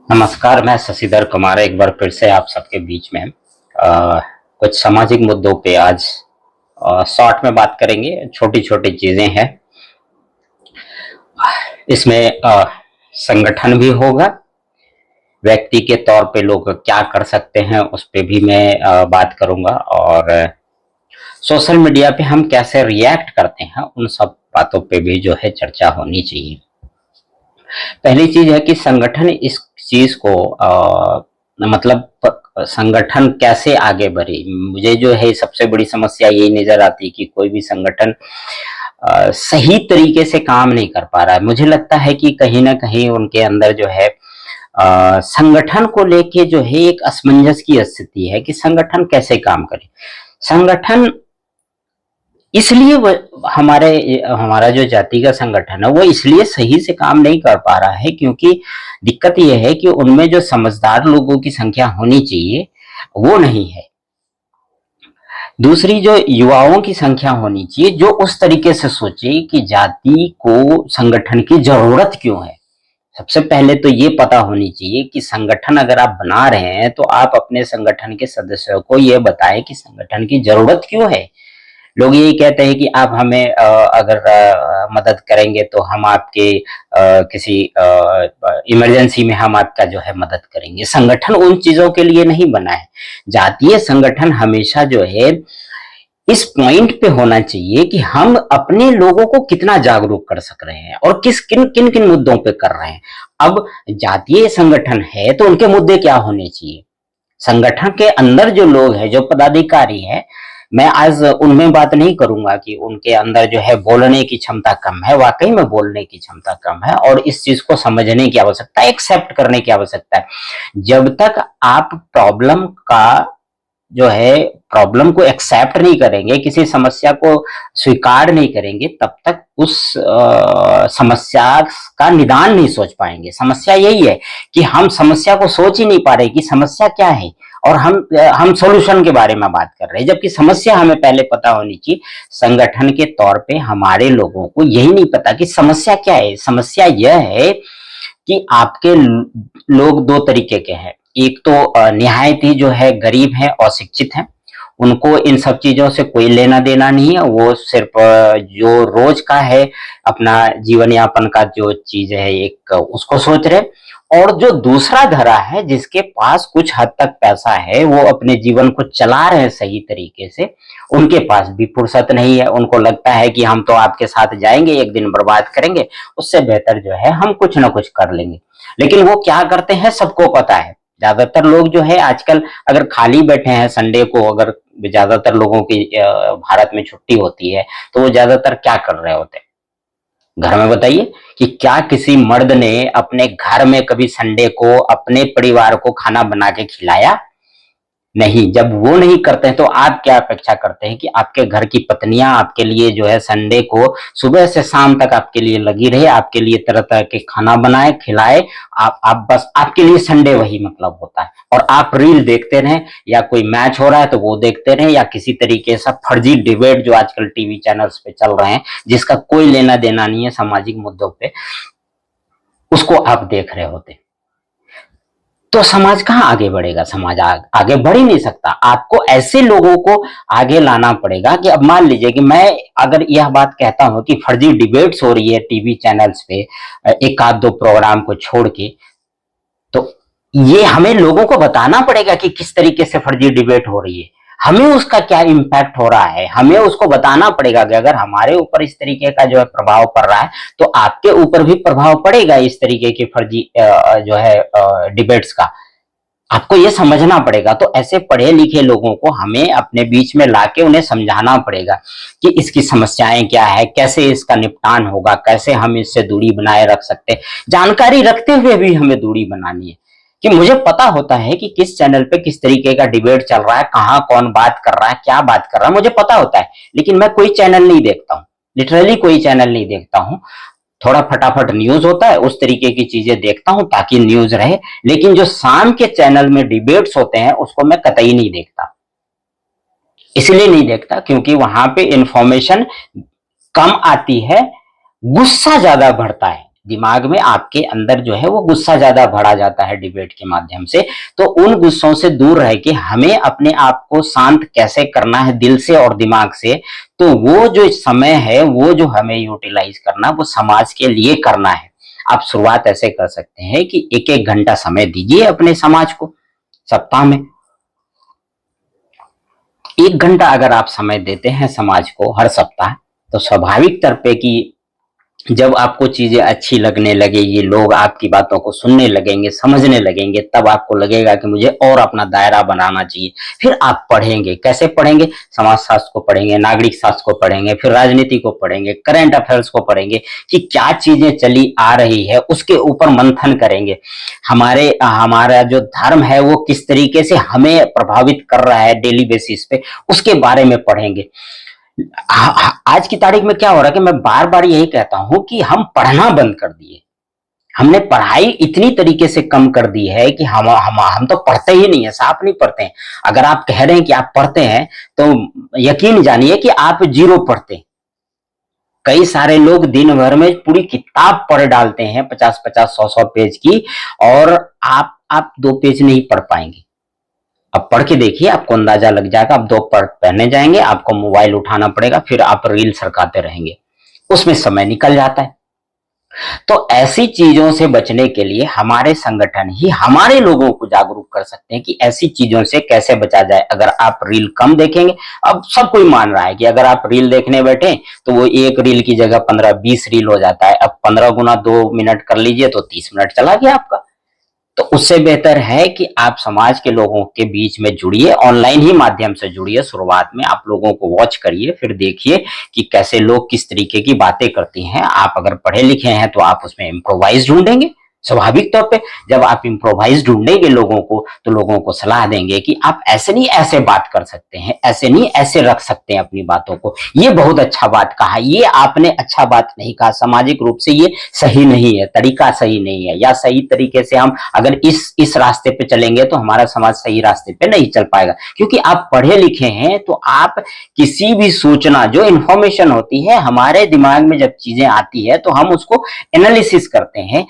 नमस्कार, मैं शशिधर कुमार एक बार फिर से आप सबके बीच में कुछ सामाजिक मुद्दों पे आज शॉर्ट में बात करेंगे। छोटी छोटी चीजें हैं इसमें। संगठन भी होगा, व्यक्ति के तौर पे लोग क्या कर सकते हैं उस पे भी मैं बात करूंगा, और सोशल मीडिया पे हम कैसे रिएक्ट करते हैं उन सब बातों पे भी जो है चर्चा होनी चाहिए। पहली चीज है कि संगठन इस चीज को मतलब संगठन कैसे आगे बढ़े। मुझे जो है सबसे बड़ी समस्या यही नजर आती है कि कोई भी संगठन सही तरीके से काम नहीं कर पा रहा है। मुझे लगता है कि कहीं ना कहीं उनके अंदर जो है संगठन को लेके जो है एक असमंजस की स्थिति है कि संगठन कैसे काम करे। संगठन इसलिए हमारे हमारा जो जाति का संगठन है वो इसलिए सही से काम नहीं कर पा रहा है क्योंकि दिक्कत यह है कि उनमें जो समझदार लोगों की संख्या होनी चाहिए वो नहीं है। दूसरी, जो युवाओं की संख्या होनी चाहिए जो उस तरीके से सोचे कि जाति को संगठन की जरूरत क्यों है। सबसे पहले तो ये पता होनी चाहिए कि संगठन अगर आप बना रहे हैं तो आप अपने संगठन के सदस्यों को ये बताएं कि संगठन की जरूरत क्यों है। लोग यही कहते हैं कि आप हमें अगर मदद करेंगे तो हम आपके किसी इमरजेंसी में हम आपका जो है मदद करेंगे। संगठन उन चीजों के लिए नहीं बना है। जातीय संगठन हमेशा जो है इस पॉइंट पे होना चाहिए कि हम अपने लोगों को कितना जागरूक कर सक रहे हैं और किन किन मुद्दों पे कर रहे हैं। अब जातीय संगठन है तो उनके मुद्दे क्या होने चाहिए। संगठन के अंदर जो लोग हैं, जो पदाधिकारी हैं, मैं आज उनमें बात नहीं करूंगा कि उनके अंदर जो है बोलने की क्षमता कम है। वाकई में बोलने की क्षमता कम है और इस चीज को समझने की आवश्यकता है, एक्सेप्ट करने की आवश्यकता है। जब तक आप प्रॉब्लम का जो है प्रॉब्लम को एक्सेप्ट नहीं करेंगे, किसी समस्या को स्वीकार नहीं करेंगे, तब तक उस समस्या का निदान नहीं सोच पाएंगे। समस्या यही है कि हम समस्या को सोच ही नहीं पा रहे कि समस्या क्या है और हम सॉल्यूशन के बारे में बात कर रहे हैं, जबकि समस्या हमें पहले पता होनी चाहिए। संगठन के तौर पे हमारे लोगों को यही नहीं पता कि समस्या क्या है। समस्या यह है कि आपके लोग दो तरीके के हैं। एक तो निहायत ही जो है गरीब है, अशिक्षित है, उनको इन सब चीजों से कोई लेना देना नहीं है। वो सिर्फ जो रोज का है अपना जीवन यापन का जो चीज है एक उसको सोच रहे। और जो दूसरा धरा है जिसके पास कुछ हद तक पैसा है, वो अपने जीवन को चला रहे हैं सही तरीके से, उनके पास भी फुर्सत नहीं है। उनको लगता है कि हम तो आपके साथ जाएंगे, एक दिन बर्बाद करेंगे, उससे बेहतर जो है हम कुछ ना कुछ कर लेंगे। लेकिन वो क्या करते हैं सबको पता है। ज्यादातर लोग जो है आजकल अगर खाली बैठे हैं संडे को, अगर ज्यादातर लोगों की भारत में छुट्टी होती है तो वो ज्यादातर क्या कर रहे होते हैं घर में। बताइए कि क्या किसी मर्द ने अपने घर में कभी संडे को अपने परिवार को खाना बना के खिलाया? नहीं। जब वो नहीं करते हैं तो आप क्या अपेक्षा करते हैं कि आपके घर की पत्नियां आपके लिए जो है संडे को सुबह से शाम तक आपके लिए लगी रहे, आपके लिए तरह तरह के खाना बनाए खिलाए। आप बस आपके लिए संडे वही मतलब होता है और आप रील देखते रहें, या कोई मैच हो रहा है तो वो देखते रहें, या किसी तरीके से फर्जी डिबेट जो आजकल टीवी चैनल्स पे चल रहे हैं जिसका कोई लेना देना नहीं है सामाजिक मुद्दों पे, उसको आप देख रहे होते। तो समाज कहाँ आगे बढ़ेगा? समाज आगे बढ़ ही नहीं सकता। आपको ऐसे लोगों को आगे लाना पड़ेगा कि अब मान लीजिए कि मैं अगर यह बात कहता हूं कि फर्जी डिबेट्स हो रही है टीवी चैनल्स पे एक आध दो प्रोग्राम को छोड़ के, तो ये हमें लोगों को बताना पड़ेगा कि किस तरीके से फर्जी डिबेट हो रही है, हमें उसका क्या इम्पैक्ट हो रहा है। हमें उसको बताना पड़ेगा कि अगर हमारे ऊपर इस तरीके का जो है प्रभाव पड़ रहा है तो आपके ऊपर भी प्रभाव पड़ेगा इस तरीके की फर्जी जो है डिबेट्स का। आपको ये समझना पड़ेगा। तो ऐसे पढ़े लिखे लोगों को हमें अपने बीच में लाके उन्हें समझाना पड़ेगा कि इसकी समस्याएं क्या है, कैसे इसका निपटान होगा, कैसे हम इससे दूरी बनाए रख सकते हैं। जानकारी रखते हुए भी हमें दूरी बनानी है कि मुझे पता होता है कि किस चैनल पे किस तरीके का डिबेट चल रहा है, कहाँ कौन बात कर रहा है, क्या बात कर रहा है, मुझे पता होता है। लेकिन मैं कोई चैनल नहीं देखता हूँ, लिटरली कोई चैनल नहीं देखता हूँ। थोड़ा फटाफट न्यूज होता है, उस तरीके की चीजें देखता हूं ताकि न्यूज रहे। लेकिन जो शाम के चैनल में डिबेट्स होते हैं उसको मैं कतई नहीं देखता। इसलिए नहीं देखता क्योंकि वहां पे इंफॉर्मेशन कम आती है, गुस्सा ज्यादा बढ़ता है। दिमाग में आपके अंदर जो है वो गुस्सा ज्यादा भरा जाता है डिबेट के माध्यम से। तो उन गुस्सों से दूर रह के हमें अपने आप को शांत कैसे करना है दिल से और दिमाग से, तो वो जो समय है वो जो हमें यूटिलाइज करना वो समाज के लिए करना है। आप शुरुआत ऐसे कर सकते हैं कि एक एक घंटा समय दीजिए अपने समाज को। सप्ताह में 1 घंटा अगर आप समय देते हैं समाज को हर सप्ताह, तो स्वाभाविक तौर पे कि जब आपको चीजें अच्छी लगने लगेगी, लोग आपकी बातों को सुनने लगेंगे, समझने लगेंगे, तब आपको लगेगा कि मुझे और अपना दायरा बनाना चाहिए। फिर आप पढ़ेंगे। कैसे पढ़ेंगे? समाज शास्त्र को पढ़ेंगे, नागरिक शास्त्र को पढ़ेंगे, फिर राजनीति को पढ़ेंगे, करंट अफेयर्स को पढ़ेंगे कि क्या चीजें चली आ रही है, उसके ऊपर मंथन करेंगे। हमारा जो धर्म है वो किस तरीके से हमें प्रभावित कर रहा है डेली बेसिस पे, उसके बारे में पढ़ेंगे। आज की तारीख में क्या हो रहा है कि मैं बार बार यही कहता हूं कि हम पढ़ना बंद कर दिए। हमने पढ़ाई इतनी तरीके से कम कर दी है कि हम तो पढ़ते ही नहीं है, साफ नहीं पढ़ते हैं। अगर आप कह रहे हैं कि आप पढ़ते हैं तो यकीन जानिए कि आप जीरो पढ़ते हैं। कई सारे लोग दिन भर में पूरी किताब पढ़ डालते हैं, 50-50, 100-100 पेज की, और आप 2 पेज नहीं पढ़ पाएंगे। अब पढ़ के देखिए, आपको अंदाजा लग जाएगा। आप 2 पढ़ने जाएंगे, आपको मोबाइल उठाना पड़ेगा, फिर आप रील सरकाते रहेंगे, उसमें समय निकल जाता है। तो ऐसी चीजों से बचने के लिए हमारे संगठन ही हमारे लोगों को जागरूक कर सकते हैं कि ऐसी चीजों से कैसे बचा जाए। अगर आप रील कम देखेंगे, अब सब कोई मान रहा है कि अगर आप रील देखने बैठे तो वो एक रील की जगह 15-20 रील हो जाता है। अब 15 गुना 2 मिनट कर लीजिए तो 30 मिनट चला गया आपका। तो उससे बेहतर है कि आप समाज के लोगों के बीच में जुड़िए, ऑनलाइन ही माध्यम से जुड़िए। शुरुआत में आप लोगों को वॉच करिए, फिर देखिए कि कैसे लोग किस तरीके की बातें करती हैं। आप अगर पढ़े लिखे हैं तो आप उसमें इम्प्रोवाइज ढूंढेंगे। स्वाभाविक तौर पे जब आप इम्प्रोवाइज ढूंढेंगे लोगों को, तो लोगों को सलाह देंगे कि आप ऐसे नहीं ऐसे बात कर सकते हैं, ऐसे नहीं ऐसे रख सकते हैं अपनी बातों को। ये बहुत अच्छा बात कहा, ये आपने अच्छा बात नहीं कहा, सामाजिक रूप से ये सही नहीं है, तरीका सही नहीं है, या सही तरीके से हम अगर इस रास्ते पे चलेंगे तो हमारा समाज सही रास्ते पे नहीं चल पाएगा। क्योंकि आप पढ़े लिखे हैं तो आप किसी भी सूचना, जो इंफॉर्मेशन होती है हमारे दिमाग में, जब चीजें आती है तो हम उसको एनालिसिस करते हैं।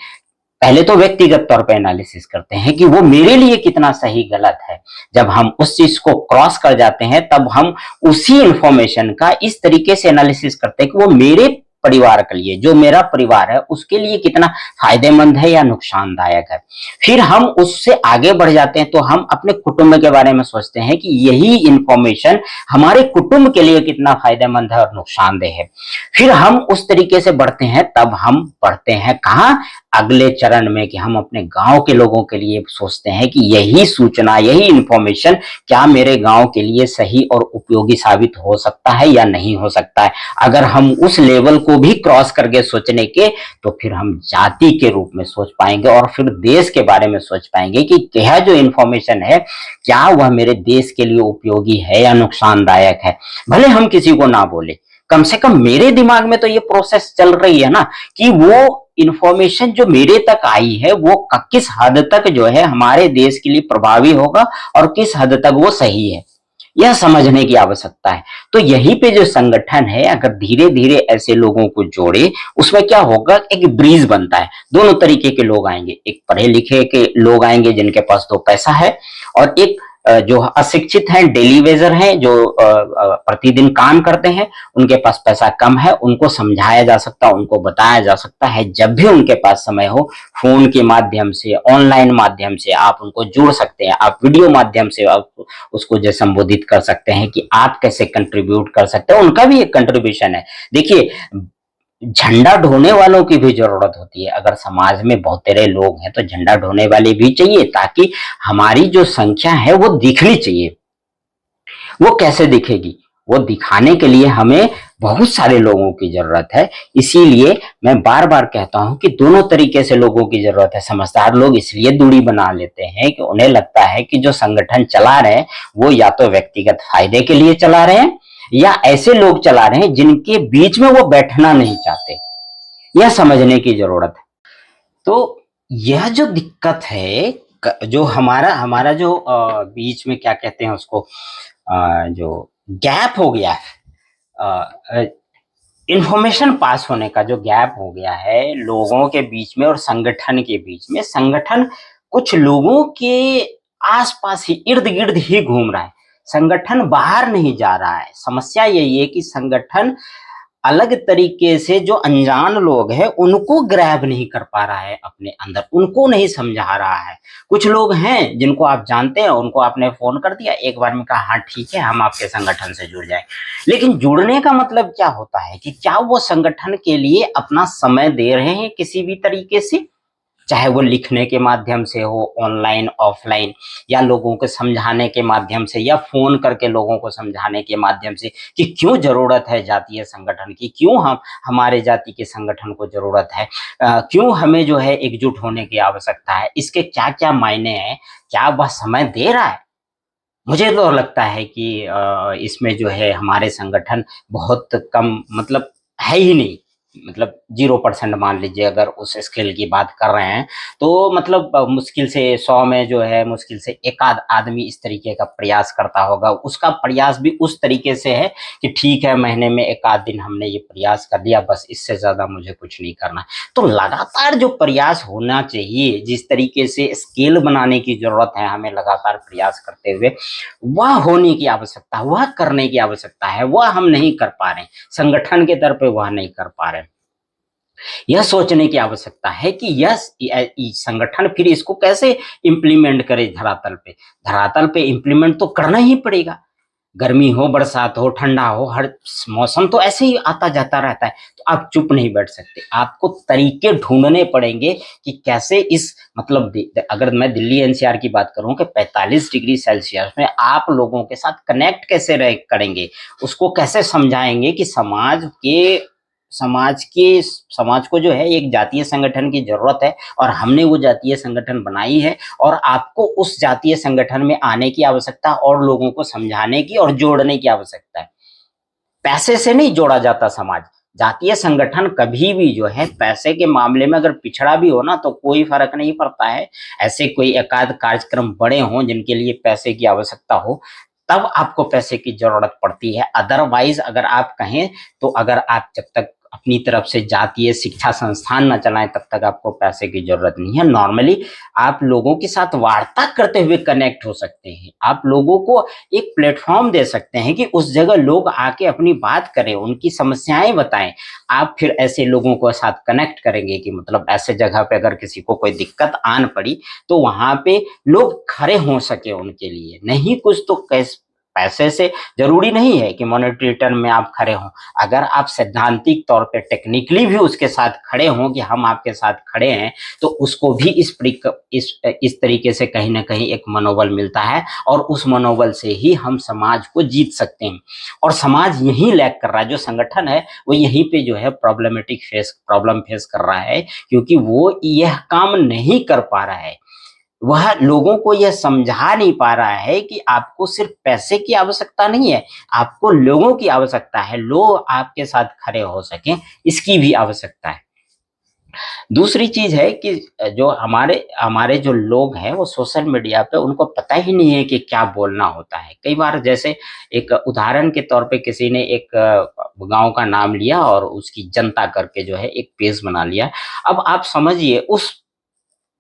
पहले तो व्यक्तिगत तौर पे एनालिसिस करते हैं कि वो मेरे लिए कितना सही गलत है। जब हम उस चीज को क्रॉस कर जाते हैं तब हम उसी इंफॉर्मेशन का इस तरीके से एनालिसिस करते हैं कि वो मेरे परिवार के लिए, जो मेरा परिवार है उसके लिए कितना फायदेमंद है या नुकसानदायक है। फिर हम उससे आगे बढ़ जाते हैं तो हम अपने कुटुंब के बारे में सोचते हैं कि यही इंफॉर्मेशन हमारे कुटुंब के लिए कितना फायदेमंद है और नुकसानदेह है। फिर हम उस तरीके से बढ़ते हैं, तब हम बढ़ते हैं कहाँ? अगले चरण में, कि हम अपने गांव के लोगों के लिए सोचते हैं कि यही सूचना, यही इंफॉर्मेशन क्या मेरे गांव के लिए सही और उपयोगी साबित हो सकता है या नहीं हो सकता है। अगर हम उस लेवल को भी क्रॉस करके सोचने के, तो फिर हम जाति के रूप में सोच पाएंगे और फिर देश के बारे में सोच पाएंगे कि यह जो इंफॉर्मेशन है क्या वह मेरे देश के लिए उपयोगी है या नुकसानदायक है। भले हम किसी को ना बोले, कम से कम मेरे दिमाग में तो ये प्रोसेस चल रही है ना कि वो इंफॉर्मेशन जो मेरे तक आई है वो किस हद तक जो है हमारे देश के लिए प्रभावी होगा और किस हद तक वो सही है, यह समझने की आवश्यकता है। तो यहीं पे जो संगठन है, अगर धीरे धीरे ऐसे लोगों को जोड़े, उसमें क्या होगा, एक ब्रिज बनता है। दोनों तरीके के लोग आएंगे, एक पढ़े लिखे के लोग आएंगे जिनके पास तो पैसा है, और एक जो अशिक्षित हैं, डेली वेजर हैं, जो प्रतिदिन काम करते हैं, उनके पास पैसा कम है। उनको समझाया जा सकता है, उनको बताया जा सकता है। जब भी उनके पास समय हो, फोन के माध्यम से, ऑनलाइन माध्यम से आप उनको जोड़ सकते हैं। आप वीडियो माध्यम से आप उसको जो संबोधित कर सकते हैं कि आप कैसे कंट्रीब्यूट कर सकते हैं। उनका भी एक कंट्रीब्यूशन है। देखिए, झंडा ढोने वालों की भी जरूरत होती है। अगर समाज में बहुत तेरे लोग हैं तो झंडा ढोने वाले भी चाहिए, ताकि हमारी जो संख्या है वो दिखनी चाहिए। वो कैसे दिखेगी? वो दिखाने के लिए हमें बहुत सारे लोगों की जरूरत है। इसीलिए मैं बार बार कहता हूं कि दोनों तरीके से लोगों की जरूरत है। समझदार लोग इसलिए दूरी बना लेते हैं कि उन्हें लगता है कि जो संगठन चला रहे हैं वो या तो व्यक्तिगत फायदे के लिए चला रहे हैं, या ऐसे लोग चला रहे हैं जिनके बीच में वो बैठना नहीं चाहते। यह समझने की जरूरत है। तो यह जो दिक्कत है, जो हमारा हमारा जो बीच में क्या कहते हैं उसको, जो गैप हो गया है, इंफॉर्मेशन पास होने का जो गैप हो गया है लोगों के बीच में और संगठन के बीच में, संगठन कुछ लोगों के आसपास ही इर्द गिर्द ही घूम रहा है, संगठन बाहर नहीं जा रहा है। समस्या यही है कि संगठन अलग तरीके से जो अनजान लोग हैं उनको ग्रैब नहीं कर पा रहा है अपने अंदर, उनको नहीं समझा रहा है। कुछ लोग हैं जिनको आप जानते हैं, उनको आपने फोन कर दिया, एक बार में कहा हाँ ठीक है हम आपके संगठन से जुड़ जाए। लेकिन जुड़ने का मतलब क्या होता है कि क्या वो संगठन के लिए अपना समय दे रहे हैं किसी भी तरीके से, चाहे वो लिखने के माध्यम से हो, ऑनलाइन ऑफलाइन, या लोगों को समझाने के माध्यम से, या फोन करके लोगों को समझाने के माध्यम से कि क्यों जरूरत है जातीय संगठन की, क्यों हम हमारे जाति के संगठन को जरूरत है, क्यों हमें जो है एकजुट होने की आवश्यकता है, इसके क्या क्या मायने हैं, क्या वह समय दे रहा है। मुझे तो लगता है कि इसमें जो है हमारे संगठन बहुत कम, मतलब है ही नहीं, मतलब 0% मान लीजिए अगर उस स्केल की बात कर रहे हैं तो, मतलब मुश्किल से 100 में जो है मुश्किल से एक आध आदमी इस तरीके का प्रयास करता होगा। उसका प्रयास भी उस तरीके से है कि ठीक है महीने में एक आध दिन हमने ये प्रयास कर लिया, बस इससे ज्यादा मुझे कुछ नहीं करना। तो लगातार जो प्रयास होना चाहिए, जिस तरीके से स्केल बनाने की जरूरत है हमें लगातार प्रयास करते हुए, वह होने की आवश्यकता, वह करने की आवश्यकता है, वह हम नहीं कर पा रहे हैं, संगठन के तौर पे वह नहीं कर पा रहे हैं। यह सोचने की आवश्यकता है कि यह संगठन फिर इसको कैसे इम्प्लीमेंट करे धरातल पे। धरातल पे इम्प्लीमेंट तो करना ही पड़ेगा, गर्मी हो बरसात हो ठंडा हो, हर मौसम तो ऐसे ही आता जाता रहता है। तो आप चुप नहीं बैठ सकते, आपको तरीके ढूंढने पड़ेंगे कि कैसे इस, मतलब अगर मैं दिल्ली एनसीआर की बात करूं कि 45 डिग्री सेल्सियस में आप लोगों के साथ कनेक्ट कैसे रह करेंगे, उसको कैसे समझाएंगे कि समाज को जो है एक जातीय संगठन की जरूरत है और हमने वो जातीय संगठन बनाई है, और आपको उस जातीय संगठन में आने की आवश्यकता और लोगों को समझाने की और जोड़ने की आवश्यकता है। पैसे से नहीं जोड़ा जाता समाज। जातीय संगठन कभी भी जो है पैसे के मामले में अगर पिछड़ा भी हो ना तो कोई फर्क नहीं पड़ता है। ऐसे कोई एकाध कार्यक्रम बड़े हों जिनके लिए पैसे की आवश्यकता हो, तब आपको पैसे की जरूरत पड़ती है। अदरवाइज अगर आप कहें तो, अगर आप जब तक अपनी तरफ से जातीय शिक्षा संस्थान न चलाएं तब तक आपको पैसे की जरूरत नहीं है। नॉर्मली आप लोगों के साथ वार्ता करते हुए कनेक्ट हो सकते हैं, आप लोगों को एक प्लेटफॉर्म दे सकते हैं कि उस जगह लोग आके अपनी बात करें, उनकी समस्याएं बताएं। आप फिर ऐसे लोगों को साथ कनेक्ट करेंगे कि मतलब ऐसे जगह पे अगर किसी को कोई दिक्कत आन पड़ी तो वहां पे लोग खड़े हो सके उनके लिए। नहीं कुछ तो कैसे, पैसे से जरूरी नहीं है कि मॉनेटरी टर्म में आप खड़े हों, अगर आप सैद्धांतिक तौर पे टेक्निकली भी उसके साथ खड़े हों कि हम आपके साथ खड़े हैं, तो उसको भी इस तरीके से कहीं ना कहीं एक मनोबल मिलता है, और उस मनोबल से ही हम समाज को जीत सकते हैं। और समाज यही लैक कर रहा है, जो संगठन है वो यहीं पे जो है प्रॉब्लम फेस कर रहा है, क्योंकि वो यह काम नहीं कर पा रहा है। वह लोगों को यह समझा नहीं पा रहा है कि आपको सिर्फ पैसे की आवश्यकता नहीं है, आपको लोगों की आवश्यकता है, लोग आपके साथ खड़े हो सकें, इसकी भी आवश्यकता है। दूसरी चीज है कि जो हमारे हमारे जो लोग हैं वो सोशल मीडिया पे उनको पता ही नहीं है कि क्या बोलना होता है। कई बार जैसे एक उदाहरण के तौर पे किसी ने एक गांव का नाम लिया और उसकी जनता करके जो है एक पेज बना लिया। अब आप समझिए, उस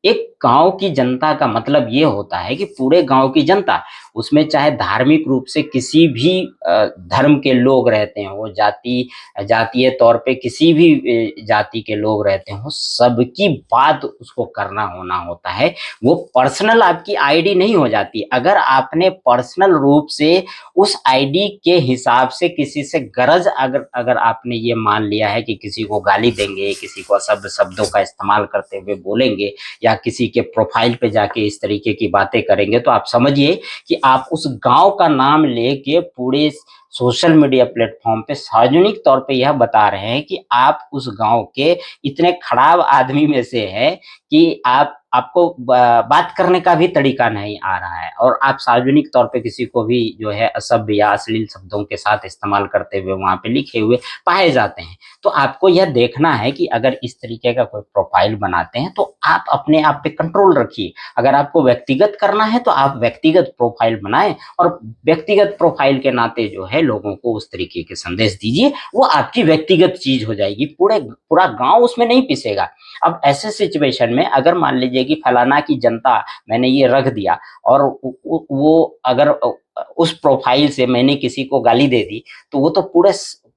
एक गांव की जनता का मतलब ये होता है कि पूरे गांव की जनता, उसमें चाहे धार्मिक रूप से किसी भी धर्म के लोग रहते हैं, वो जातीय तौर पे किसी भी जाति के लोग रहते हो, सबकी बात उसको करना होना होता है। वो पर्सनल आपकी आईडी नहीं हो जाती। अगर आपने पर्सनल रूप से उस आईडी के हिसाब से किसी से गरज, अगर आपने ये मान लिया है कि किसी को गाली देंगे, किसी को शब्दों का इस्तेमाल करते हुए बोलेंगे, या किसी के प्रोफाइल पे जाके इस तरीके की बातें करेंगे, तो आप समझिए कि आप उस गांव का नाम लेके पूरे सोशल मीडिया प्लेटफॉर्म पे सार्वजनिक तौर पे यह बता रहे हैं कि आप उस गांव के इतने खराब आदमी में से हैं कि आपको बात करने का भी तरीका नहीं आ रहा है और आप सार्वजनिक तौर पे किसी को भी जो है असभ्य या अश्लील शब्दों के साथ इस्तेमाल करते हुए वहाँ पे लिखे हुए पाए जाते हैं। तो आपको यह देखना है कि अगर इस तरीके का कोई प्रोफाइल बनाते हैं तो आप अपने आप पे कंट्रोल रखिए। अगर आपको व्यक्तिगत करना है तो आप व्यक्तिगत प्रोफाइल बनाएं और व्यक्तिगत प्रोफाइल के नाते जो है लोगों को उस तरीके के संदेश दीजिए, वो आपकी व्यक्तिगत चीज हो जाएगी, पूरा गांव उसमें नहीं पिसेगा। अब ऐसे सिचुएशन में अगर मान लीजिए कि फलाना की जनता मैंने ये रख दिया और वो अगर उस प्रोफाइल से मैंने किसी को गाली दे दी, तो वो तो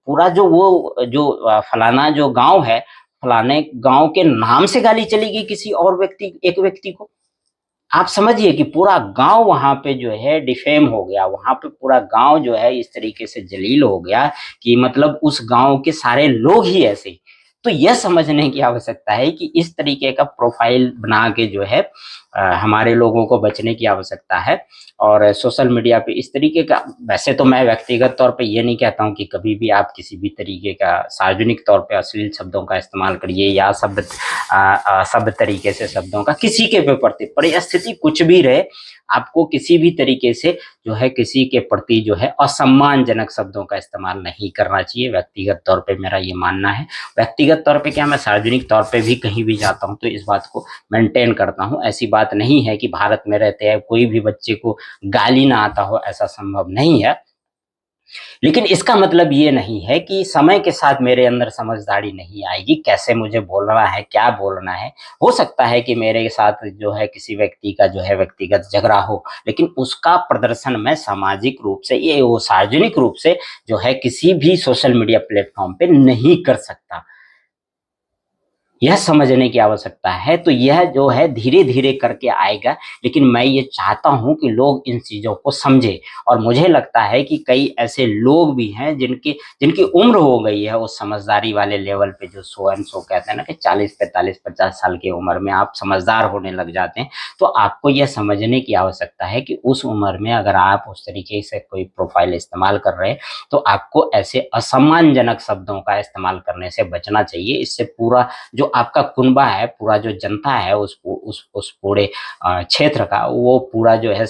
पूरा जो वो जो फलाना जो गांव है, फलाने गांव के नाम से गाली चलेगी किसी और एक व्यक्ति को। आप समझिए कि पूरा गांव वहां पे जो है डिफेम हो गया, वहां पे पूरा गांव जो है इस तरीके से जलील हो गया कि मतलब उस गांव के सारे लोग ही ऐसे। तो यह समझने की आवश्यकता है कि इस तरीके का प्रोफाइल बना के जो है हमारे लोगों को बचने की आवश्यकता है। और सोशल मीडिया पे इस तरीके का, वैसे तो मैं व्यक्तिगत तौर पे ये नहीं कहता हूँ कि कभी भी आप किसी भी तरीके का सार्वजनिक तौर पे अश्लील शब्दों का इस्तेमाल करिए या सब तरीके से शब्दों का किसी के प्रति, परिस्थिति कुछ भी रहे, आपको किसी भी तरीके से जो है किसी के प्रति जो है असम्मानजनक शब्दों का इस्तेमाल नहीं करना चाहिए। व्यक्तिगत तौर पे मेरा ये मानना है। व्यक्तिगत तौर पे क्या, मैं सार्वजनिक तौर पे भी कहीं भी जाता हूँ तो इस बात को मेंटेन करता हूँ। ऐसी बात नहीं है कि भारत में रहते हैं कोई भी बच्चे को गाली ना आता हो, ऐसा संभव नहीं है। लेकिन इसका मतलब ये नहीं है कि समय के साथ मेरे अंदर समझदारी नहीं आएगी, कैसे मुझे बोलना है, क्या बोलना है। हो सकता है कि मेरे साथ जो है किसी व्यक्ति का जो है व्यक्तिगत झगड़ा हो, लेकिन उसका प्रदर्शन मैं सामाजिक रूप से, ये वो सार्वजनिक रूप से जो है किसी भी सोशल मीडिया प्लेटफॉर्म पे नहीं कर सकता। यह समझने की आवश्यकता है। तो यह जो है धीरे-धीरे करके आएगा, लेकिन मैं ये चाहता हूँ कि लोग इन चीज़ों को समझें। और मुझे लगता है कि कई ऐसे लोग भी हैं जिनकी उम्र हो गई है उस समझदारी वाले लेवल पे, जो सो एंड सो कहते हैं ना कि 40, 45, 50 साल की उम्र में आप समझदार होने लग जाते हैं। तो आपको यह समझने की आवश्यकता है कि उस उम्र में अगर आप उस तरीके से कोई प्रोफाइल इस्तेमाल कर रहे हैं, तो आपको ऐसे असम्मानजनक शब्दों का इस्तेमाल करने से बचना चाहिए। इससे पूरा जो आपका कुनबा है, पूरा जो जनता है उस पूरे क्षेत्र का, वो पूरा जो है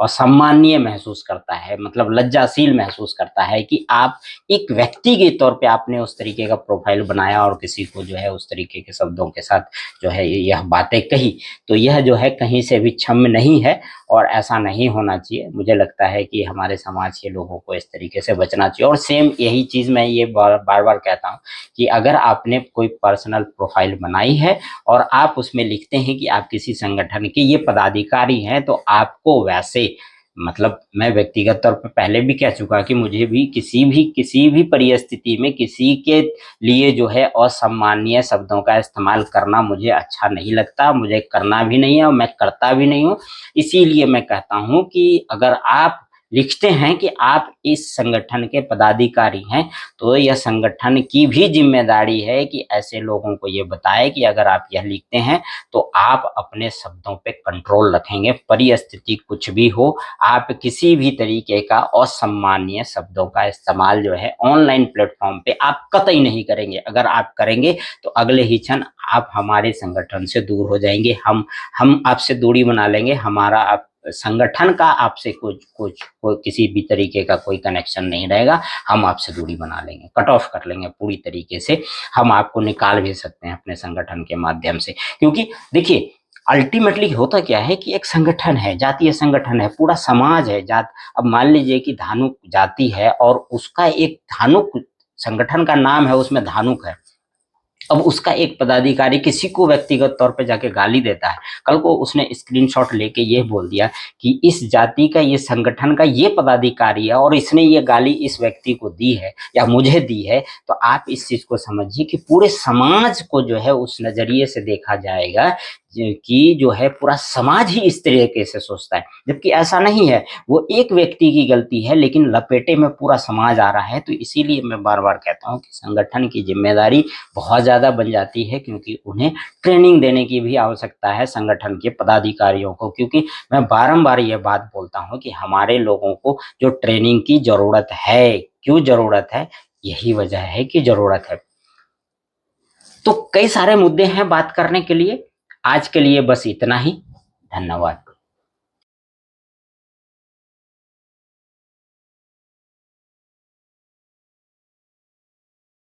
असम्मानीय महसूस करता है, मतलब लज्जाशील महसूस करता है कि आप एक व्यक्ति के तौर पे आपने उस तरीके का प्रोफाइल बनाया और किसी को जो है उस तरीके के शब्दों के साथ जो है यह बातें कही। तो यह जो है कहीं से भी क्षम्य नहीं है और ऐसा नहीं होना चाहिए। मुझे लगता है कि हमारे समाज के लोगों को इस तरीके से बचना चाहिए। और सेम यही चीज़ मैं ये बार बार कहता हूँ कि अगर आपने कोई पर्सनल प्रोफाइल बनाई है और आप उसमें लिखते हैं कि आप किसी संगठन के ये पदाधिकारी हैं, तो आपको वैसे, मतलब मैं व्यक्तिगत तौर पे पहले भी कह चुका कि मुझे भी किसी भी परिस्थिति में किसी के लिए जो है असम्मानीय शब्दों का इस्तेमाल करना मुझे अच्छा नहीं लगता, मुझे करना भी नहीं है और मैं करता भी नहीं हूँ। इसीलिए मैं कहता हूँ कि अगर आप लिखते हैं कि आप इस संगठन के पदाधिकारी हैं, तो यह संगठन की भी जिम्मेदारी है कि ऐसे लोगों को ये बताए कि अगर आप यह लिखते हैं तो आप अपने शब्दों पे कंट्रोल रखेंगे। परिस्थिति कुछ भी हो, आप किसी भी तरीके का असम्मानीय शब्दों का इस्तेमाल जो है ऑनलाइन प्लेटफॉर्म पे आप कतई नहीं करेंगे। अगर आप करेंगे तो अगले ही क्षण आप हमारे संगठन से दूर हो जाएंगे, हम आपसे दूरी बना लेंगे। हमारा आप संगठन का आपसे कोई किसी भी तरीके का कोई कनेक्शन नहीं रहेगा। हम आपसे दूरी बना लेंगे, कट ऑफ कर लेंगे पूरी तरीके से। हम आपको निकाल भी सकते हैं अपने संगठन के माध्यम से, क्योंकि देखिए अल्टीमेटली होता क्या है कि एक संगठन है, जातीय संगठन है, पूरा समाज है। अब मान लीजिए कि धानुक जाति है और उसका एक धानुक संगठन का नाम है, उसमें धानुक है। अब उसका एक पदाधिकारी किसी को व्यक्तिगत तौर पे जाके गाली देता है, कल को उसने स्क्रीनशॉट लेके ये बोल दिया कि इस जाति का, ये संगठन का ये पदाधिकारी है और इसने ये गाली इस व्यक्ति को दी है या मुझे दी है, तो आप इस चीज को समझिए कि पूरे समाज को जो है उस नजरिए से देखा जाएगा कि जो है पूरा समाज ही इस तरीके से सोचता है, जबकि ऐसा नहीं है। वो एक व्यक्ति की गलती है लेकिन लपेटे में पूरा समाज आ रहा है। तो इसीलिए मैं बार बार कहता हूँ कि संगठन की जिम्मेदारी बहुत ज्यादा बन जाती है, क्योंकि उन्हें ट्रेनिंग देने की भी आवश्यकता है संगठन के पदाधिकारियों को। क्योंकि मैं बारंबार ये बात बोलता हूँ कि हमारे लोगों को जो ट्रेनिंग की जरूरत है, क्यों जरूरत है, यही वजह है कि जरूरत है। तो कई सारे मुद्दे हैं बात करने के लिए। आज के लिए बस इतना ही। धन्यवाद।